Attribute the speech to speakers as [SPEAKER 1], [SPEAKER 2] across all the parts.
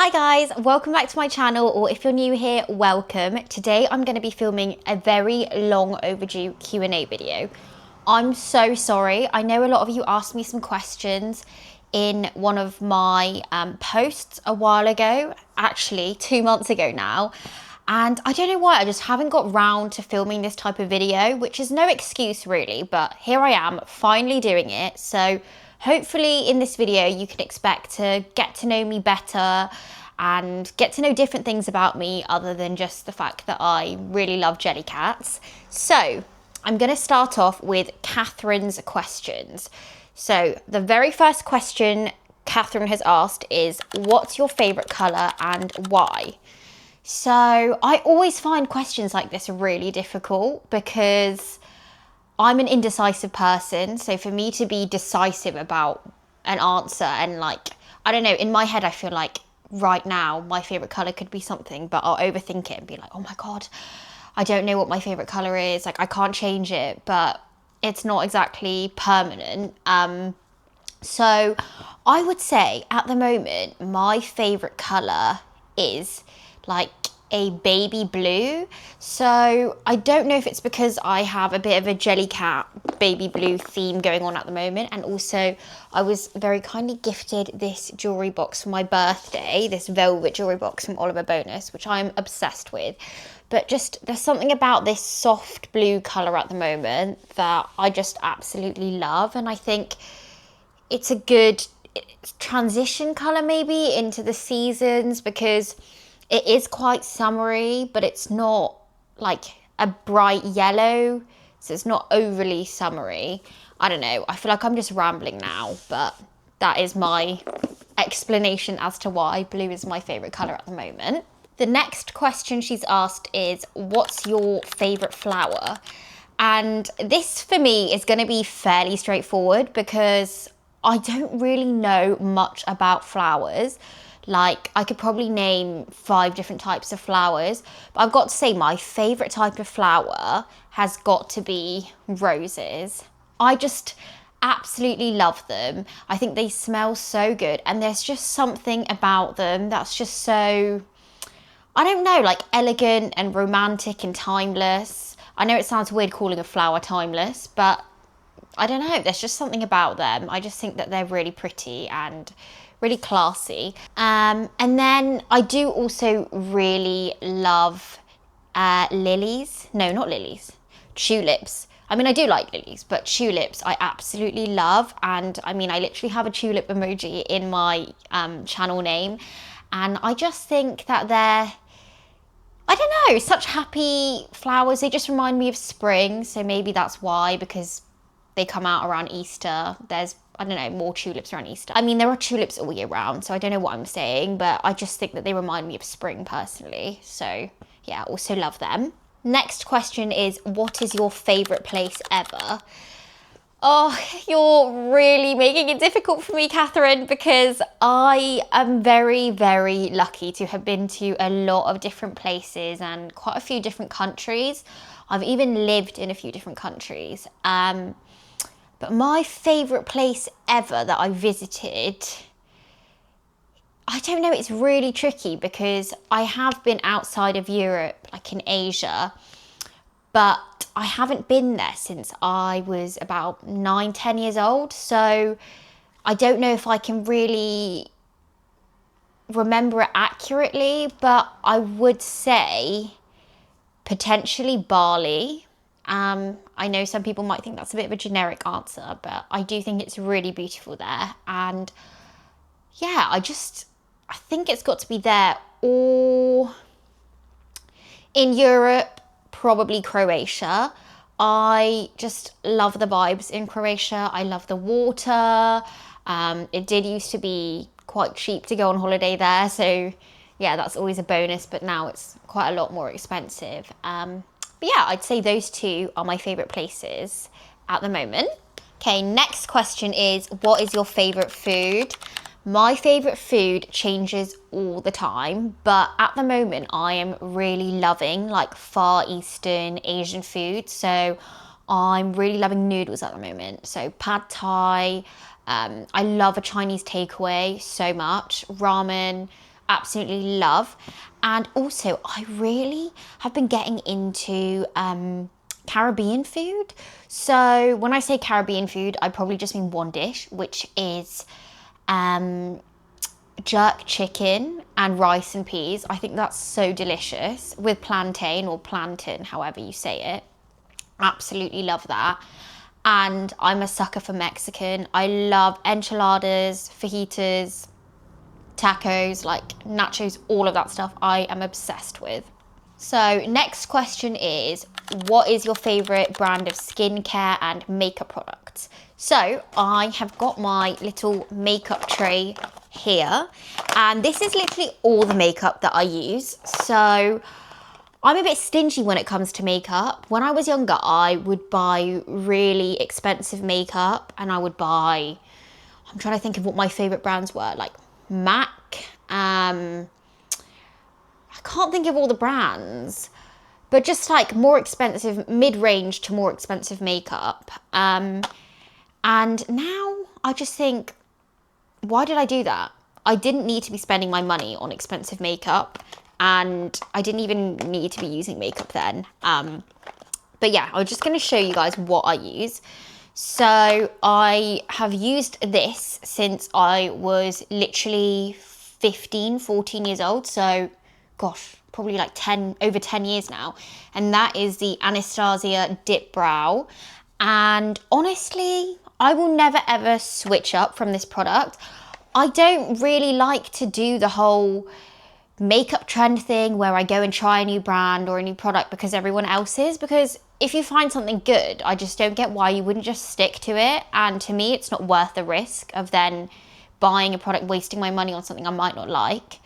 [SPEAKER 1] Hi guys, welcome back to my channel, or if you're new here, welcome. Today I'm going to be filming a very long overdue Q&A video. I'm so sorry. I know a lot of you asked me some questions in one of my posts a while ago, actually 2 months ago now. And I don't know why, I just haven't got round to filming this type of video, which is no excuse really, but here I am finally doing it. So hopefully in this video you can expect to get to know me better and get to know different things about me other than just the fact that I really love Jellycats. So I'm going to start off with Catherine's questions. So the very first question Catherine has asked is, what's your favourite colour and why? So I always find questions like this really difficult because I'm an indecisive person. So for me to be decisive about an answer and I don't know, in my head I feel like right now my favourite colour could be something, but I'll overthink it and be like, oh my God, I don't know what my favourite colour is. I can't change it, but it's not exactly permanent. So I would say at the moment, my favourite colour is a baby blue. So I don't know if it's because I have a bit of a Jellycat baby blue theme going on at the moment, and also I was very kindly gifted this jewellery box for my birthday, this velvet jewellery box from Oliver Bonus, which I'm obsessed with. But just there's something about this soft blue colour at the moment that I just absolutely love, and I think it's a good transition colour maybe into the seasons because it is quite summery, but it's not like a bright yellow, so it's not overly summery. I don't know, I feel like I'm just rambling now, but that is my explanation as to why blue is my favourite colour at the moment. The next question she's asked is, what's your favourite flower? And this for me is going to be fairly straightforward because I don't really know much about flowers. Like, I could probably name 5 different types of flowers, but I've got to say my favourite type of flower has got to be roses. I just absolutely love them. I think they smell so good, and there's just something about them that's just so, I don't know, like elegant and romantic and timeless. I know it sounds weird calling a flower timeless, but I don't know, there's just something about them. I just think that they're really pretty and really classy. And then I do also really love lilies. No, not lilies. Tulips. I mean, I do like lilies, but tulips I absolutely love. And I mean, I literally have a tulip emoji in my channel name. And I just think that they're, I don't know, such happy flowers. They just remind me of spring. So maybe that's why, because they come out around Easter. There's, I don't know, more tulips around Easter. I mean, there are tulips all year round, so I don't know what I'm saying, but I just think that they remind me of spring personally. So yeah, also love them. Next question is, what is your favourite place ever? Oh, you're really making it difficult for me, Catherine, because I am very, very lucky to have been to a lot of different places and quite a few different countries. I've even lived in a few different countries. But my favourite place ever that I visited, I don't know, it's really tricky because I have been outside of Europe, like in Asia, but I haven't been there since I was about 9-10 years old. So I don't know if I can really remember it accurately, but I would say potentially Bali. I know some people might think that's a bit of a generic answer, but I do think it's really beautiful there. And yeah, I think it's got to be there, or in Europe, probably Croatia. I just love the vibes in Croatia. I love the water. It did used to be quite cheap to go on holiday there, so yeah, that's always a bonus, but now it's quite a lot more expensive. But yeah, I'd say those 2 are my favourite places at the moment. Okay, next question is, what is your favourite food? My favourite food changes all the time, but at the moment I am really loving like Far Eastern Asian food. So I'm really loving noodles at the moment. So pad thai, I love a Chinese takeaway so much, ramen. absolutely love. And also, I really have been getting into Caribbean food. So when I say Caribbean food, I probably just mean one dish, which is jerk chicken and rice and peas. I think that's so delicious with plantain or plantain, however you say it. Absolutely love that. And I'm a sucker for Mexican. I love enchiladas, fajitas, tacos, like nachos, all of that stuff I am obsessed with. So next question is, what is your favorite brand of skincare and makeup products? So I have got my little makeup tray here, and this is literally all the makeup that I use. So I'm a bit stingy when it comes to makeup. When I was younger, I would buy really expensive makeup, and I would buy, I'm trying to think of what my favorite brands were, like MAC, I can't think of all the brands, but just like more expensive, mid-range to more expensive makeup. And now I just think, why did I do that? I didn't need to be spending my money on expensive makeup, and I didn't even need to be using makeup then. But yeah, I'm just going to show you guys what I use. So I have used this since I was literally 15, 14 years old. So gosh, probably like over 10 years now. And that is the Anastasia Dip Brow. And honestly, I will never ever switch up from this product. I don't really like to do the whole makeup trend thing where I go and try a new brand or a new product because everyone else is, because if you find something good, I just don't get why you wouldn't just stick to it. And to me, it's not worth the risk of then buying a product, wasting my money on something I might not like,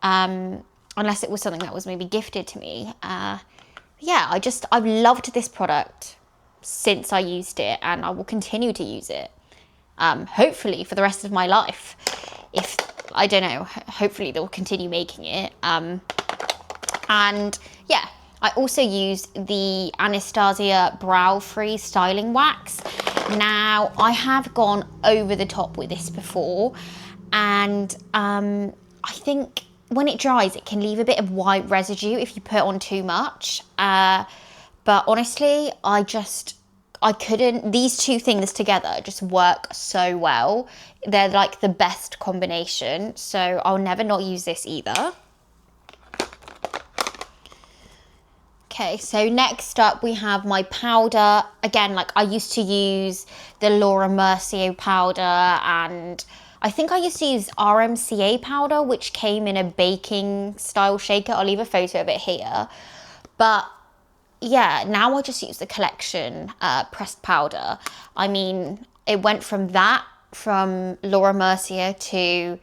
[SPEAKER 1] unless it was something that was maybe gifted to me. Yeah, I've loved this product since I used it, and I will continue to use it, hopefully for the rest of my life. If, I don't know, hopefully they'll continue making it. And yeah, I also use the Anastasia Brow Free Styling Wax. Now, I have gone over the top with this before, and I think when it dries, it can leave a bit of white residue if you put on too much. But honestly, I couldn't, these two things together just work so well. They're like the best combination. So I'll never not use this either. Okay, so next up we have my powder. Again, like I used to use the Laura Mercier powder, and I think I used to use RMCA powder, which came in a baking style shaker. I'll leave a photo of it here. But yeah, now I just use the Collection pressed powder. I mean, it went from Laura Mercier to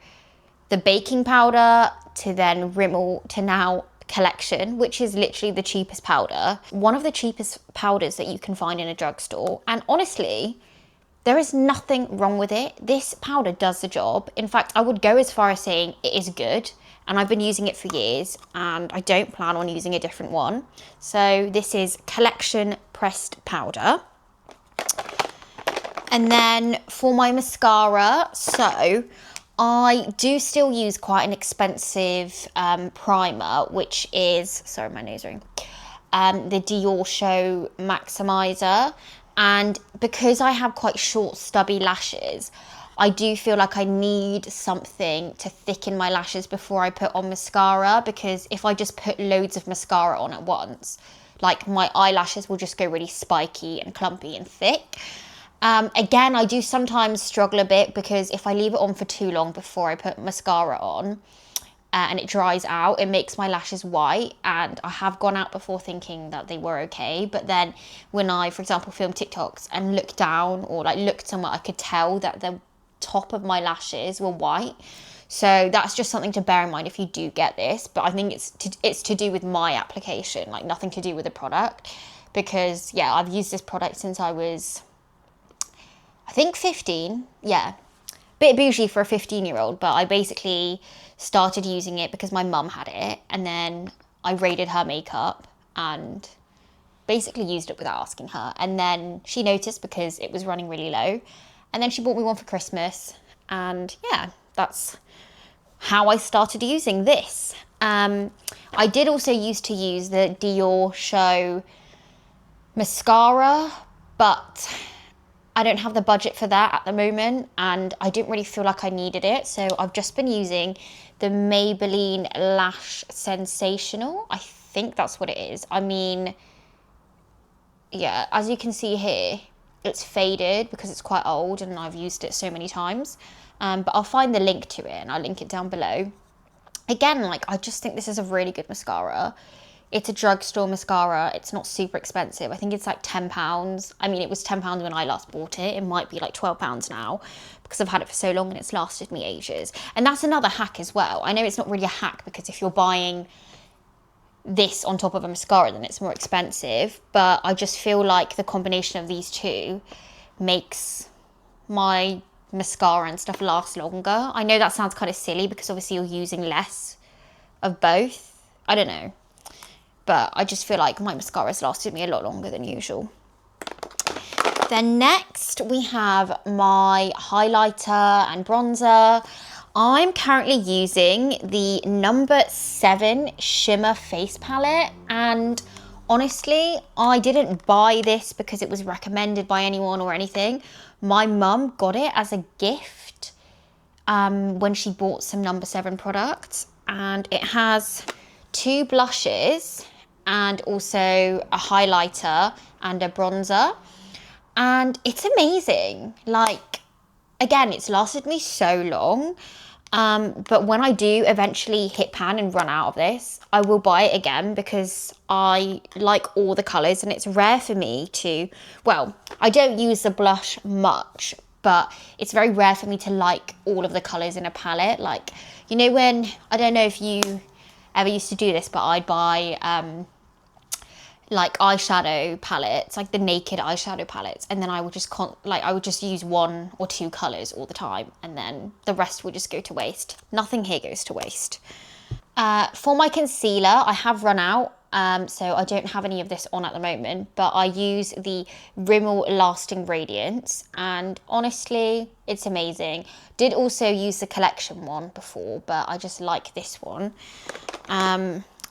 [SPEAKER 1] the baking powder to then Rimmel to now Collection, which is literally the cheapest powder. One of the cheapest powders that you can find in a drugstore. And honestly, there is nothing wrong with it. This powder does the job. In fact, I would go as far as saying it is good. And I've been using it for years, and I don't plan on using a different one. So this is Collection pressed powder. And then for my mascara, so I do still use quite an expensive primer, which is, sorry, my nose ring, the Dior Show Maximizer. And because I have quite short, stubby lashes, I do feel like I need something to thicken my lashes before I put on mascara, because if I just put loads of mascara on at once, like my eyelashes will just go really spiky and clumpy and thick. Again, I do sometimes struggle a bit because if I leave it on for too long before I put mascara on and it dries out, it makes my lashes white. And I have gone out before thinking that they were okay, but then when I, for example, film TikToks and looked down or like looked somewhere, I could tell that the top of my lashes were white. So that's just something to bear in mind if you do get this. But I think it's to do with my application, like nothing to do with the product, because yeah, I've used this product since I was, I think 15. Yeah, bit bougie for a 15-year-old, but I basically started using it because my mum had it, and then I raided her makeup and basically used it without asking her. And then she noticed because it was running really low, and then she bought me one for Christmas. And yeah, that's how I started using this. I did also used to use the Dior Show mascara, but I don't have the budget for that at the moment, and I didn't really feel like I needed it. So I've just been using the Maybelline Lash Sensational. I think that's what it is. I mean, yeah, as you can see here, it's faded because it's quite old and I've used it so many times. But I'll find the link to it and I'll link it down below. Again, like, I just think this is a really good mascara. It's a drugstore mascara. It's not super expensive. I think it's like £10. I mean, it was £10 when I last bought it. It might be like £12 now because I've had it for so long and it's lasted me ages. And that's another hack as well. I know it's not really a hack because if you're buying this on top of a mascara, then it's more expensive. But I just feel like the combination of these two makes my mascara and stuff last longer. I know that sounds kind of silly because obviously you're using less of both. I don't know. But I just feel like my mascara's lasted me a lot longer than usual. Then next we have my highlighter and bronzer. I'm currently using the number 7 Shimmer Face Palette, and honestly, I didn't buy this because it was recommended by anyone or anything. My mum got it as a gift when she bought some number 7 products, and it has 2 blushes and also a highlighter and a bronzer, and it's amazing. Like, again, it's lasted me so long, but when I do eventually hit pan and run out of this, I will buy it again because I like all the colours, and it's rare for me to, well, I don't use the blush much, but it's very rare for me to like all of the colours in a palette. Like, you know, when, I don't know if you ever used to do this, but I'd buy like eyeshadow palettes, like the naked eyeshadow palettes, and then I would just I would just use 1 or 2 colours all the time, and then the rest would just go to waste. Nothing here goes to waste. For my concealer, I have run out, so I don't have any of this on at the moment, but I use the Rimmel Lasting Radiance, and honestly, it's amazing. Did also use the collection one before, but I just like this one.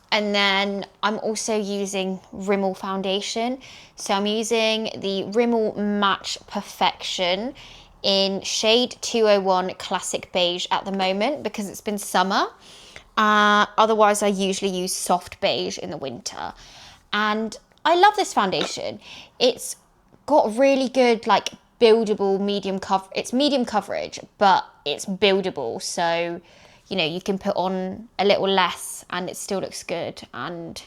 [SPEAKER 1] And then I'm also using Rimmel foundation. So I'm using the Rimmel Match Perfection in shade 201 Classic Beige at the moment because it's been summer. Otherwise, I usually use soft beige in the winter. And I love this foundation. It's got really good, like, buildable medium cover. It's medium coverage, but it's buildable. So, you know, you can put on a little less and it still looks good, and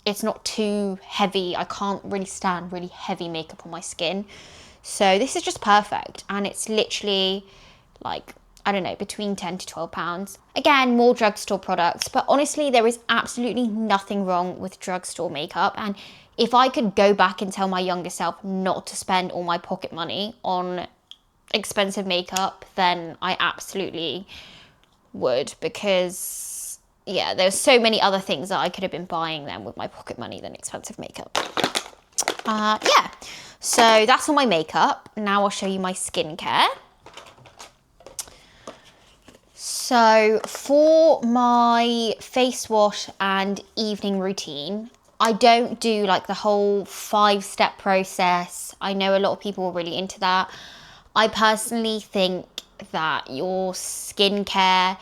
[SPEAKER 1] it's not too heavy. I can't really stand really heavy makeup on my skin. So this is just perfect, and it's literally like, I don't know, between £10 to £12. Again, more drugstore products, but honestly, there is absolutely nothing wrong with drugstore makeup. And if I could go back and tell my younger self not to spend all my pocket money on expensive makeup, then I absolutely would, because yeah, there's so many other things that I could have been buying then with my pocket money than expensive makeup. Yeah, so that's all my makeup. Now I'll show you my skincare. So for my face wash and evening routine, I don't do like the whole 5-step process. I know a lot of people are really into that. I personally think that your skincare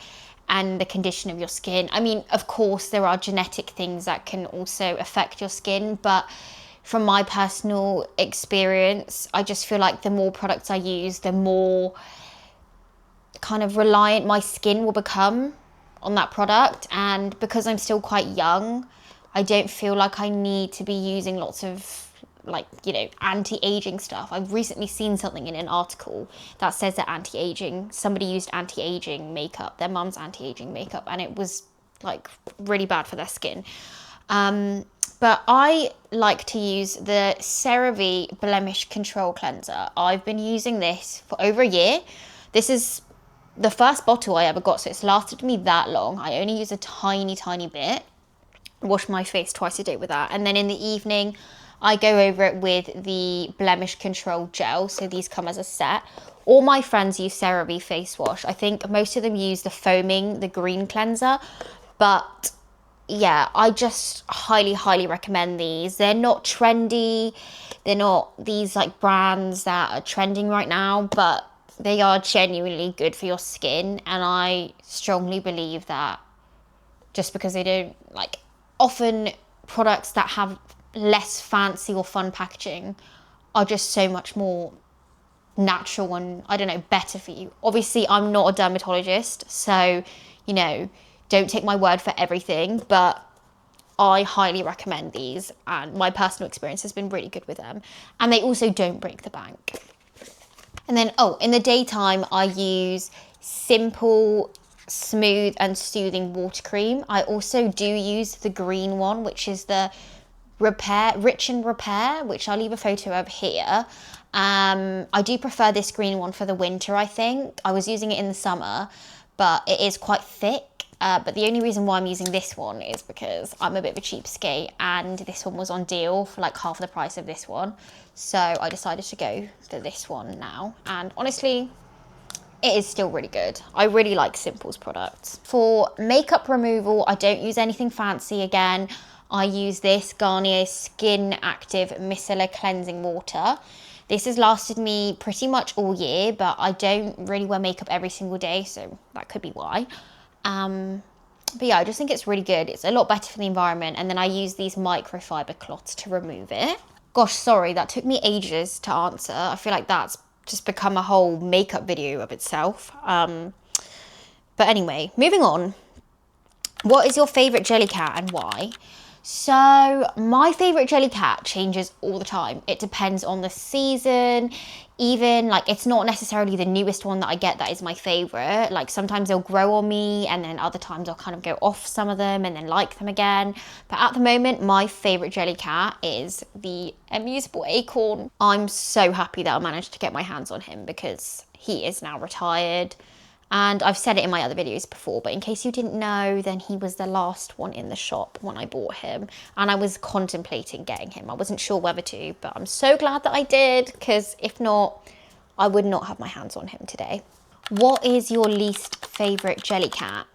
[SPEAKER 1] and the condition of your skin, I mean, of course, there are genetic things that can also affect your skin, but from my personal experience, I just feel like the more products I use, the more kind of reliant my skin will become on that product. And because I'm still quite young, I don't feel like I need to be using lots of, like, you know, anti-aging stuff. I've recently seen something in an article that says that somebody used anti-aging makeup, their mum's anti-aging makeup, and it was like really bad for their skin. But I like to use the CeraVe Blemish Control Cleanser. I've been using this for over a year. This is the first bottle I ever got, so it's lasted me that long. I only use a tiny, tiny bit. Wash my face twice a day with that. And then in the evening, I go over it with the Blemish Control Gel. So these come as a set. All my friends use CeraVe face wash. I think most of them use the foaming, the green cleanser, but yeah, I just highly recommend these. They're not trendy. They're not these like brands that are trending right now, but they are genuinely good for your skin. And I strongly believe that just because they don't, like, often products that have less fancy or fun packaging are just so much more natural and, I don't know, better for you. Obviously, I'm not a dermatologist, so, you know, don't take my word for everything, but I highly recommend these, and my personal experience has been really good with them. And they also don't break the bank. And then, oh, in the daytime, I use Simple, Smooth and Soothing Water Cream. I also do use the green one, which is the Rich and Repair, which I'll leave a photo of here. I do prefer this green one for the winter, I think. I was using it in the summer, but it is quite thick. But the only reason why I'm using this one is because I'm a bit of a cheapskate, and this one was on deal for like half the price of this one. So I decided to go for this one now. And honestly, it is still really good. I really like Simple's products. For makeup removal, I don't use anything fancy again. I use this Garnier Skin Active Micellar Cleansing Water. This has lasted me pretty much all year, but I don't really wear makeup every single day, so that could be why. But yeah, I just think it's really good. It's a lot better for the environment. And then I use these microfiber cloths to remove it. Gosh, sorry, that took me ages to answer. I feel like that's just become a whole makeup video of itself. But anyway, moving on. What is your favourite Jellycat and why? So my favourite Jellycat changes all the time. It depends on the season. Even like, it's not necessarily the newest one that I get that is my favourite. Like sometimes they'll grow on me, and then other times I'll kind of go off some of them and then like them again. But at the moment, my favourite Jellycat is the Immutable Acorn. I'm so happy that I managed to get my hands on him because he is now retired. And I've said it in my other videos before, but in case you didn't know, then he was the last one in the shop when I bought him. And I was contemplating getting him. I wasn't sure whether to, but I'm so glad that I did, because if not, I would not have my hands on him today. What is your least favourite Jellycat?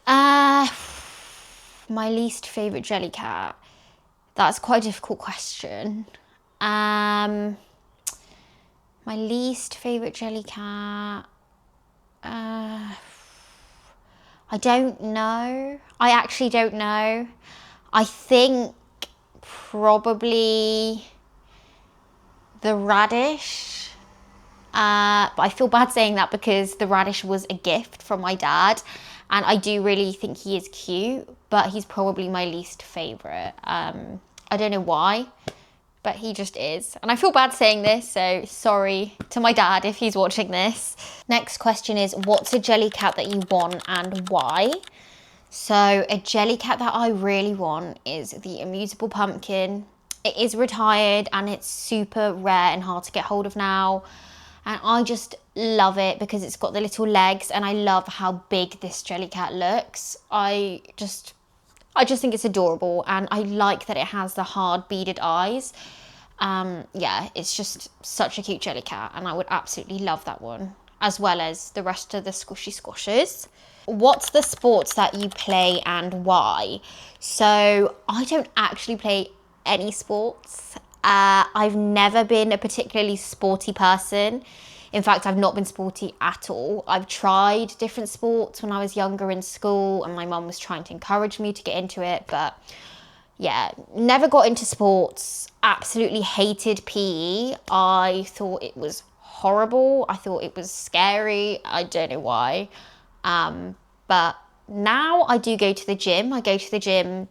[SPEAKER 1] My least favourite Jellycat? That's quite a difficult question. My least favourite Jellycat... I don't know. I actually don't know. I think probably the radish. But I feel bad saying that because the radish was a gift from my dad, and I do really think he is cute, but he's probably my least favourite. I don't know why, but he just is. And I feel bad saying this, so sorry to my dad if he's watching this. Next question is, what's a Jellycat that you want and why? So a Jellycat that I really want is the Immutable Pumpkin. It is retired and it's super rare and hard to get hold of now. And I just love it because it's got the little legs, and I love how big this Jellycat looks. I just think it's adorable, and I like that it has the hard beaded eyes. Yeah, it's just such a cute Jellycat, and I would absolutely love that one, as well as the rest of the squishy squashers. What's the sports that you play and why? So I don't actually play any sports. I've never been a particularly sporty person. In fact, I've not been sporty at all. I've tried different sports when I was younger in school, and my mum was trying to encourage me to get into it, but yeah, never got into sports. Absolutely hated PE. I thought it was horrible. I thought it was scary. I don't know why. But now I do go to the gym. I go to the gym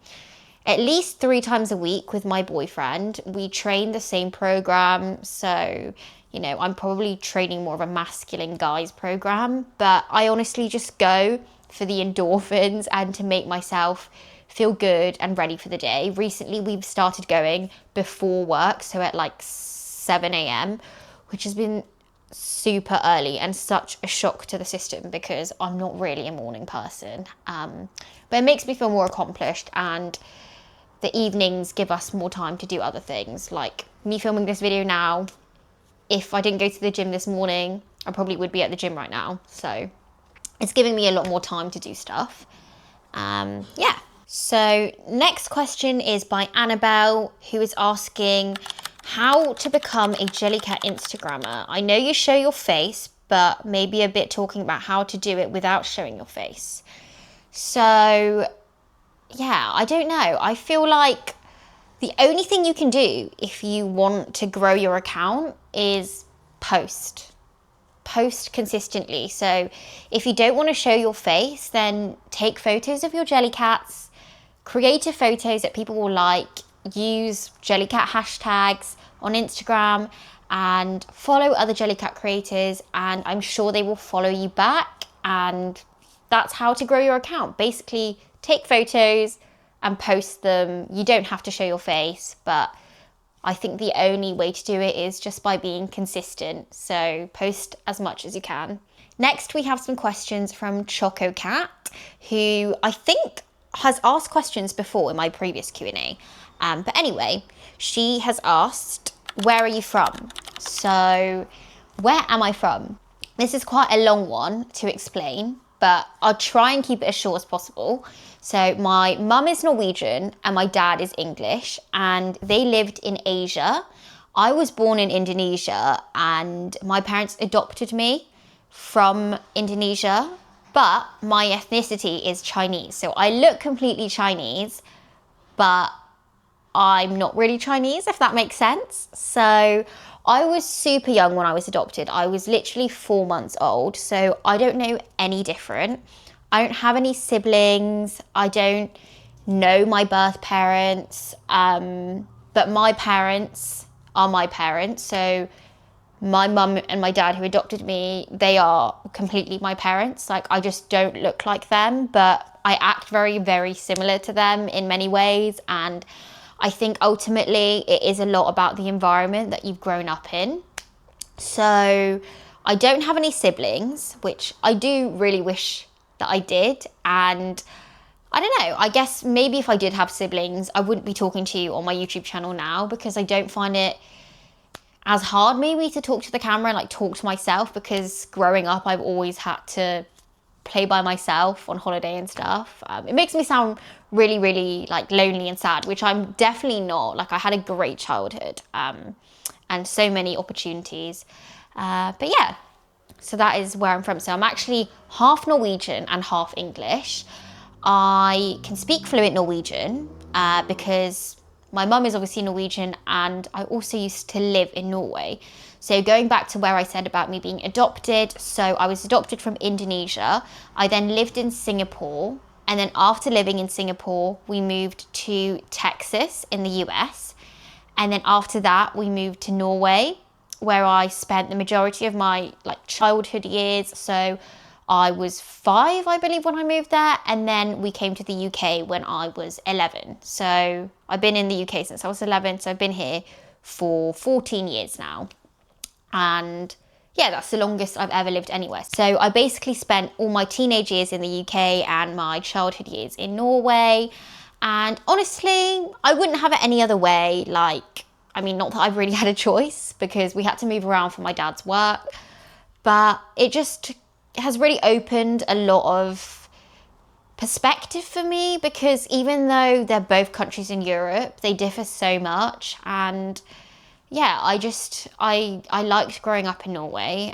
[SPEAKER 1] at least 3 times a week with my boyfriend. We train the same program, so you know, I'm probably training more of a masculine guys program, but I honestly just go for the endorphins and to make myself feel good and ready for the day. Recently, we've started going before work, so at like 7 a.m, which has been super early and such a shock to the system because I'm not really a morning person. But it makes me feel more accomplished, and the evenings give us more time to do other things, like me filming this video now. if I didn't go to the gym this morning, I probably would be at the gym right now. So it's giving me a lot more time to do stuff. Yeah. So next question is by Annabelle, who is asking how to become a Jellycat Instagrammer. I know you show your face, but maybe a bit talking about how to do it without showing your face. So yeah, I don't know. I feel like the only thing you can do if you want to grow your account is post consistently. So if you don't want to show your face, then take photos of your Jellycats, creative photos that people will like, use Jellycat hashtags on Instagram and follow other Jellycat creators, and I'm sure they will follow you back. And that's how to grow your account. Basically, take photos and post them. You don't have to show your face, but I think the only way to do it is just by being consistent. So post as much as you can. Next, we have some questions from Chococat, who I think has asked questions before in my previous Q&A. But anyway, she has asked, where are you from? So where am I from? This is quite a long one to explain, but I'll try and keep it as short as possible. So my mum is Norwegian and my dad is English, and they lived in Asia. I was born in Indonesia and my parents adopted me from Indonesia, but my ethnicity is Chinese. So I look completely Chinese, but I'm not really Chinese, if that makes sense. So I was super young when I was adopted. I was literally 4 months old, so I don't know any different. I don't have any siblings. I don't know my birth parents, but my parents are my parents. So my mum and my dad who adopted me, they are completely my parents. Like, I just don't look like them, but I act very, very similar to them in many ways. And I think ultimately it is a lot about the environment that you've grown up in. So I don't have any siblings, which I do really wish that I did. And I don't know, I guess maybe if I did have siblings, I wouldn't be talking to you on my YouTube channel now, because I don't find it as hard maybe to talk to the camera and like talk to myself, because growing up I've always had to play by myself on holiday and stuff. It makes me sound really, really like lonely and sad, which I'm definitely not. Like, I had a great childhood and so many opportunities. But yeah, so that is where I'm from. So I'm actually half Norwegian and half English. I can speak fluent Norwegian because my mum is obviously Norwegian, and I also used to live in Norway. So going back to where I said about me being adopted, so I was adopted from Indonesia. I then lived in Singapore, and then after living in Singapore, we moved to Texas in the US. And then after that, we moved to Norway, where I spent the majority of my like childhood years. So I was 5, I believe, when I moved there. And then we came to the UK when I was 11. So I've been in the UK since I was 11. So I've been here for 14 years now. And yeah, that's the longest I've ever lived anywhere. So I basically spent all my teenage years in the UK and my childhood years in Norway. And honestly, I wouldn't have it any other way. Like, I mean, not that I've really had a choice, because we had to move around for my dad's work, but it just has really opened a lot of perspective for me, because even though they're both countries in Europe, they differ so much. And yeah, I liked growing up in Norway.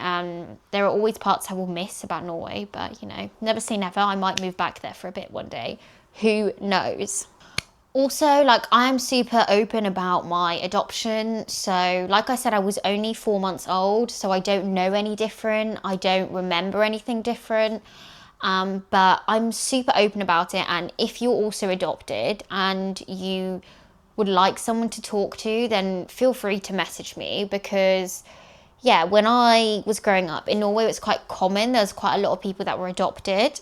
[SPEAKER 1] There are always parts I will miss about Norway, but you know, never say never. I might move back there for a bit one day. Who knows? Also, like, I am super open about my adoption. So like I said, I was only 4 months old, so I don't know any different. I don't remember anything different. But I'm super open about it. And if you're also adopted and you would like someone to talk to, then feel free to message me, because yeah, when I was growing up in Norway, it was quite common. There's quite a lot of people that were adopted.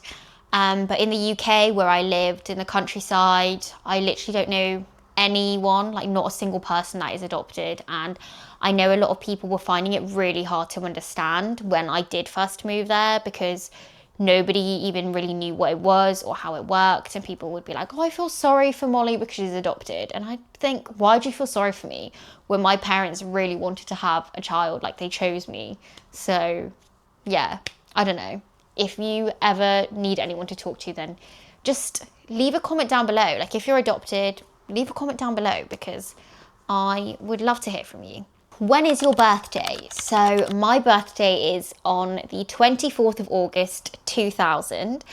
[SPEAKER 1] But in the UK, where I lived in the countryside, I literally don't know anyone, like not a single person that is adopted. And I know a lot of people were finding it really hard to understand when I did first move there, because nobody even really knew what it was or how it worked. And people would be like, oh, I feel sorry for Molly because she's adopted. And I think, why do you feel sorry for me when my parents really wanted to have a child? Like, they chose me. So yeah, I don't know. If you ever need anyone to talk to, then just leave a comment down below. Like, if you're adopted, leave a comment down below, because I would love to hear from you. When is your birthday? So my birthday is on the 24th of August 2000,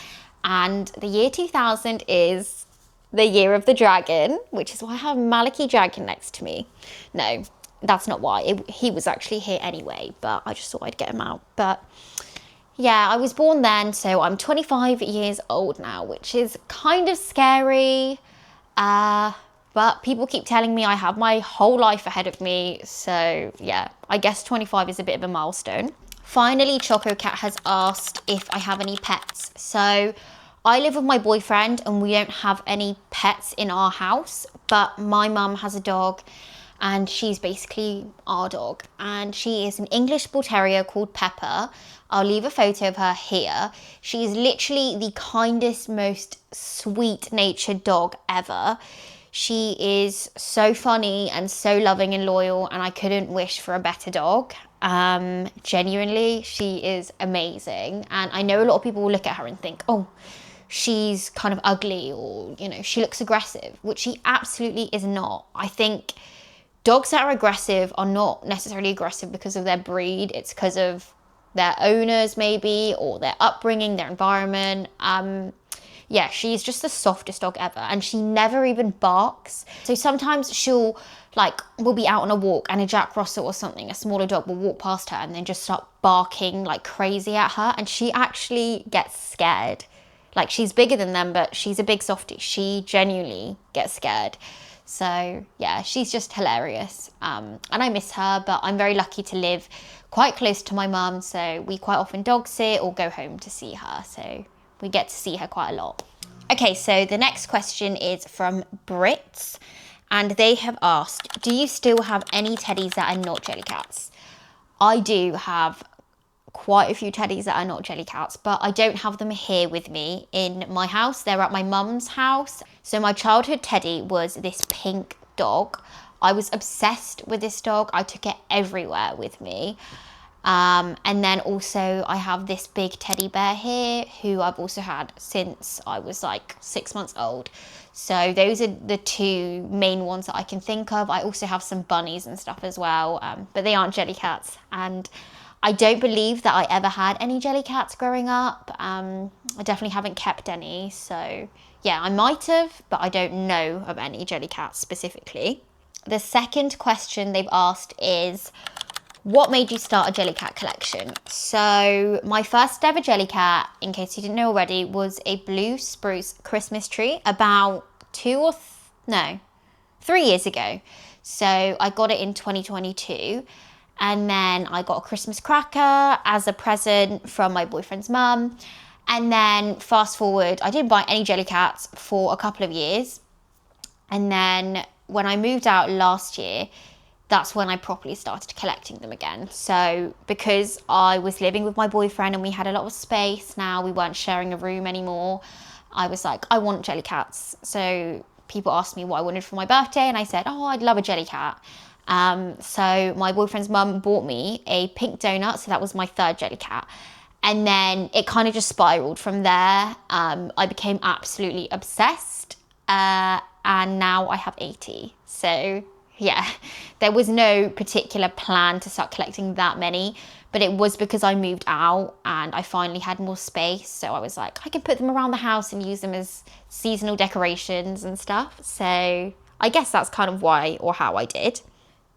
[SPEAKER 1] and the year 2000 is the year of the dragon, which is why I have Maliki Dragon next to me. No, that's not why. He was actually here anyway, but I just thought I'd get him out. But yeah, I was born then, so I'm 25 years old now, which is kind of scary. But people keep telling me I have my whole life ahead of me. So yeah, I guess 25 is a bit of a milestone. Finally, Choco Cat has asked if I have any pets. So I live with my boyfriend and we don't have any pets in our house, but my mum has a dog and she's basically our dog. And she is an English Bull Terrier called Pepper. I'll leave a photo of her here. She is literally the kindest, most sweet-natured dog ever. She is so funny and so loving and loyal, and I couldn't wish for a better dog. Genuinely, she is amazing. And I know a lot of people will look at her and think, oh, she's kind of ugly, or, you know, she looks aggressive, which she absolutely is not. I think dogs that are aggressive are not necessarily aggressive because of their breed. It's because of their owners maybe, or their upbringing, their environment. Yeah, she's just the softest dog ever, and she never even barks. So sometimes we'll be out on a walk and a Jack Russell or something, a smaller dog, will walk past her and then just start barking like crazy at her, and she actually gets scared. Like, she's bigger than them, but she's a big softie. She genuinely gets scared. So yeah, she's just hilarious. And I miss her, but I'm very lucky to live quite close to my mum, so we quite often dog sit or go home to see her. So we get to see her quite a lot. Okay, so the next question is from Brits, and they have asked, do you still have any teddies that are not Jellycats? I do have quite a few teddies that are not Jellycats, but I don't have them here with me in my house. They're at my mum's house. So my childhood teddy was this pink dog. I was obsessed with this dog. I took it everywhere with me. And then also I have this big teddy bear here who I've also had since I was like 6 months old. So those are the two main ones that I can think of. I also have some bunnies and stuff as well, but they aren't Jellycats. And I don't believe that I ever had any Jellycats growing up. I definitely haven't kept any. So yeah, I might have, but I don't know of any Jellycats specifically. The second question they've asked is, what made you start a Jellycat collection? So my first ever Jellycat, in case you didn't know already, was a blue spruce Christmas tree about 3 years ago. So I got it in 2022. And then I got a Christmas cracker as a present from my boyfriend's mum. And then fast forward, I didn't buy any Jellycats for a couple of years. And then when I moved out last year, that's when I properly started collecting them again. So because I was living with my boyfriend and we had a lot of space now, we weren't sharing a room anymore, I was like, I want Jellycats. So people asked me what I wanted for my birthday, and I said, oh, I'd love a Jellycat. So my boyfriend's mum bought me a pink donut, so that was my third Jellycat. And then it kind of just spiraled from there. I became absolutely obsessed, and now I have 80. So yeah, there was no particular plan to start collecting that many, but it was because I moved out and I finally had more space. So I was like, I can put them around the house and use them as seasonal decorations and stuff. So I guess that's kind of why or how I did.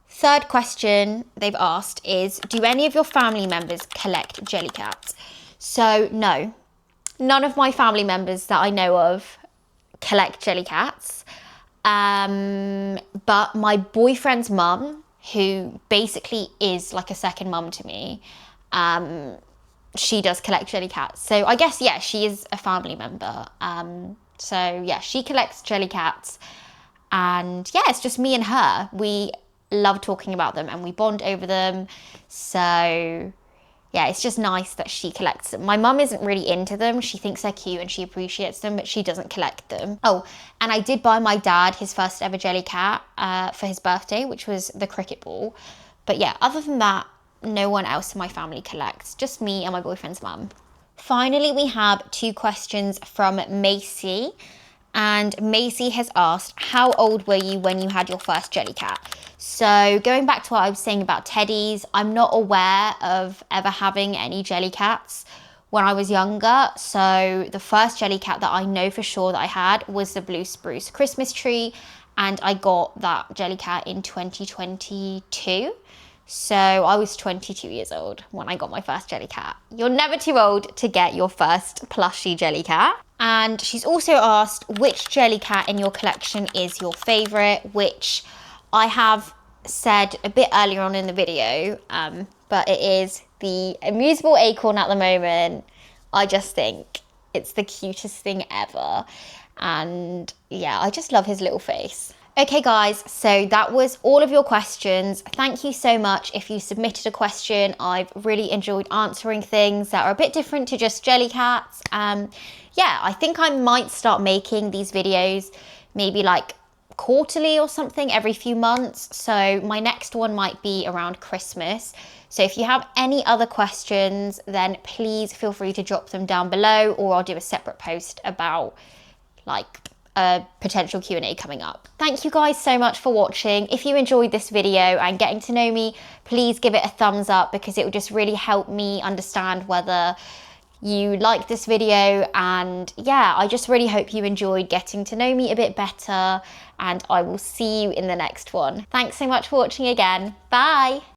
[SPEAKER 1] Third question they've asked is, do any of your family members collect Jellycats? So no, none of my family members that I know of collect Jellycats. But my boyfriend's mum, who basically is like a second mum to me, she does collect Jellycats. So I guess, yeah, she is a family member. So yeah, she collects Jellycats, and yeah, it's just me and her. We love talking about them and we bond over them. So yeah, it's just nice that she collects them. My mum isn't really into them. She thinks they're cute and she appreciates them, but she doesn't collect them. Oh, and I did buy my dad his first ever Jellycat for his birthday, which was the cricket ball. But yeah, other than that, no one else in my family collects, just me and my boyfriend's mum. Finally, we have 2 questions from Macy. And Macy has asked, how old were you when you had your first Jellycat? So going back to what I was saying about teddies, I'm not aware of ever having any Jellycats when I was younger. So the first Jellycat that I know for sure that I had was the Blue Spruce Christmas tree. And I got that Jellycat in 2022. So I was 22 years old when I got my first Jellycat. You're never too old to get your first plushie Jellycat. And she's also asked which Jellycat in your collection is your favourite, which I have said a bit earlier on in the video, but it is the Amusable Acorn at the moment. I just think it's the cutest thing ever. And yeah, I just love his little face. Okay guys, so that was all of your questions. Thank you so much if you submitted a question. I've really enjoyed answering things that are a bit different to just Jellycats. Yeah, I think I might start making these videos maybe like quarterly or something, every few months. So my next one might be around Christmas. So if you have any other questions, then please feel free to drop them down below, or I'll do a separate post about like a potential Q&A coming up. Thank you guys so much for watching. If you enjoyed this video and getting to know me, please give it a thumbs up, because it will just really help me understand whether you like this video. And yeah, I just really hope you enjoyed getting to know me a bit better, and I will see you in the next one. Thanks so much for watching again. Bye.